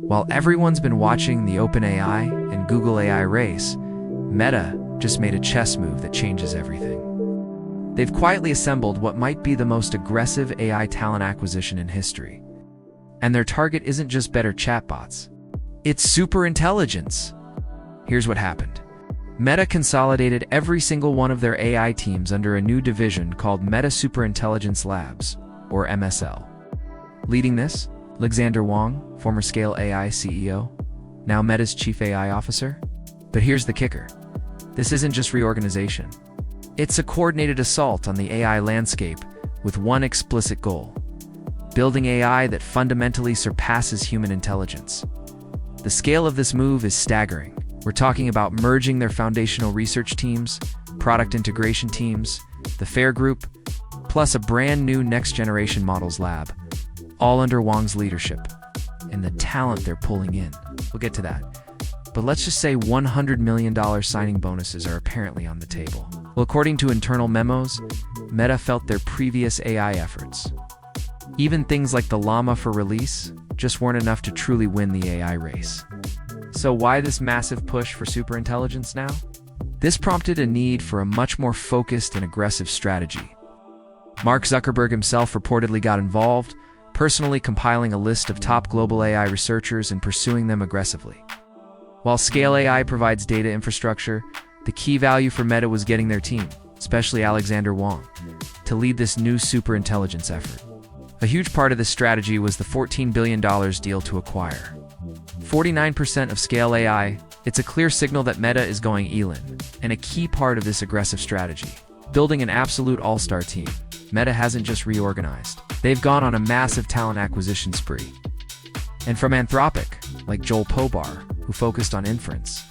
While everyone's been watching the OpenAI and Google AI race, Meta just made a chess move that changes everything. They've quietly assembled what might be the most aggressive AI talent acquisition in history. And their target isn't just better chatbots. It's superintelligence. Here's what happened. Meta consolidated every single one of their AI teams under a new division called Meta Superintelligence Labs, or MSL. Leading this, Alexandr Wang, former Scale AI CEO, now Meta's Chief AI Officer. But here's the kicker. This isn't just reorganization. It's a coordinated assault on the AI landscape with one explicit goal: building AI that fundamentally surpasses human intelligence. The scale of this move is staggering. We're talking about merging their foundational research teams, product integration teams, the FAIR group, plus a brand new next-generation models lab, all under Wang's leadership. And the talent they're pulling in. We'll get to that. But let's just say $100 million signing bonuses are apparently on the table. Well, according to internal memos, Meta felt their previous AI efforts, even things like the Llama for release, just weren't enough to truly win the AI race. So why this massive push for superintelligence now? This prompted a need for a much more focused and aggressive strategy. Mark Zuckerberg himself reportedly got involved, personally compiling a list of top global AI researchers and pursuing them aggressively. While Scale AI provides data infrastructure, the key value for Meta was getting their team, especially Alexandr Wang, to lead this new superintelligence effort. A huge part of this strategy was the $14 billion deal to acquire 49% of Scale AI. It's a clear signal that Meta is going Elon, and a key part of this aggressive strategy. Building an absolute all-star team, Meta hasn't just reorganized. They've gone on a massive talent acquisition spree. And from Anthropic, like Joel Pobar, who focused on inference.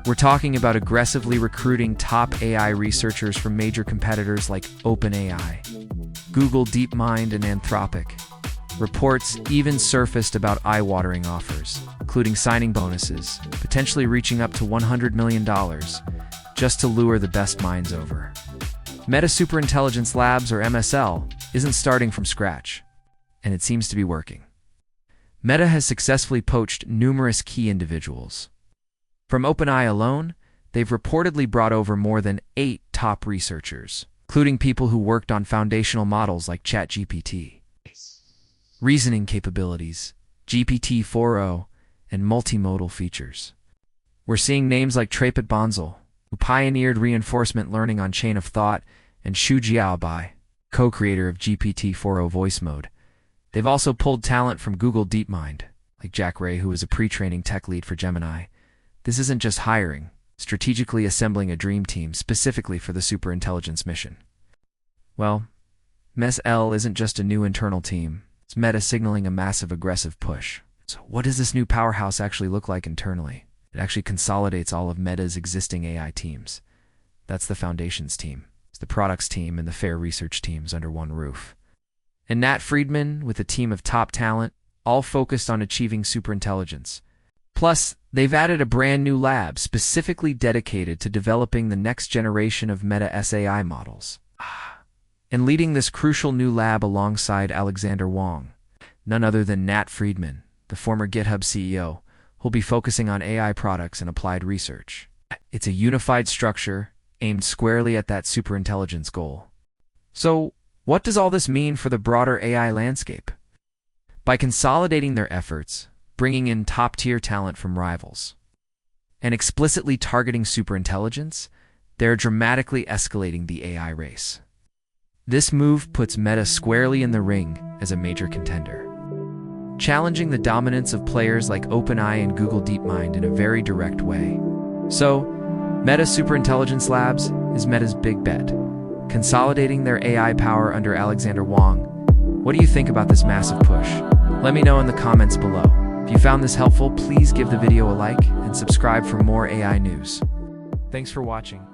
We're talking about aggressively recruiting top AI researchers from major competitors like OpenAI, Google DeepMind, and Anthropic. Reports even surfaced about eye-watering offers, including signing bonuses, potentially reaching up to $100 million, just to lure the best minds over. Meta Superintelligence Labs, or MSL, isn't starting from scratch, and it seems to be working. Meta has successfully poached numerous key individuals. From OpenAI alone, they've reportedly brought over more than 8 top researchers, including people who worked on foundational models like ChatGPT, reasoning capabilities, GPT-4o, and multimodal features. We're seeing names like Trapit Bonsal, who pioneered reinforcement learning on Chain of Thought, and Xu Jiaobai, co-creator of GPT-4o voice mode. They've also pulled talent from Google DeepMind, like Jack Ray, who is a pre-training tech lead for Gemini. This isn't just hiring, strategically assembling a dream team specifically for the superintelligence mission. Well, MSL isn't just a new internal team. It's Meta signaling a massive aggressive push. So what does this new powerhouse actually look like internally? It actually consolidates all of Meta's existing AI teams. That's the foundations team. It's the products team and the FAIR research teams under one roof. And Nat Friedman with a team of top talent, all focused on achieving superintelligence. Plus, they've added a brand new lab specifically dedicated to developing the next generation of Meta SAI models. And leading this crucial new lab alongside Alexandr Wang, none other than Nat Friedman, the former GitHub CEO, who'll be focusing on AI products and applied research. It's a unified structure aimed squarely at that superintelligence goal. So, what does all this mean for the broader AI landscape? By consolidating their efforts, bringing in top-tier talent from rivals, and explicitly targeting superintelligence, they're dramatically escalating the AI race. This move puts Meta squarely in the ring as a major contender, challenging the dominance of players like OpenAI and Google DeepMind in a very direct way. So, Meta Superintelligence Labs is Meta's big bet, consolidating their AI power under Alexandr Wang. What do you think about this massive push? Let me know in the comments below. If you found this helpful, please give the video a like and subscribe for more AI news. Thanks for watching.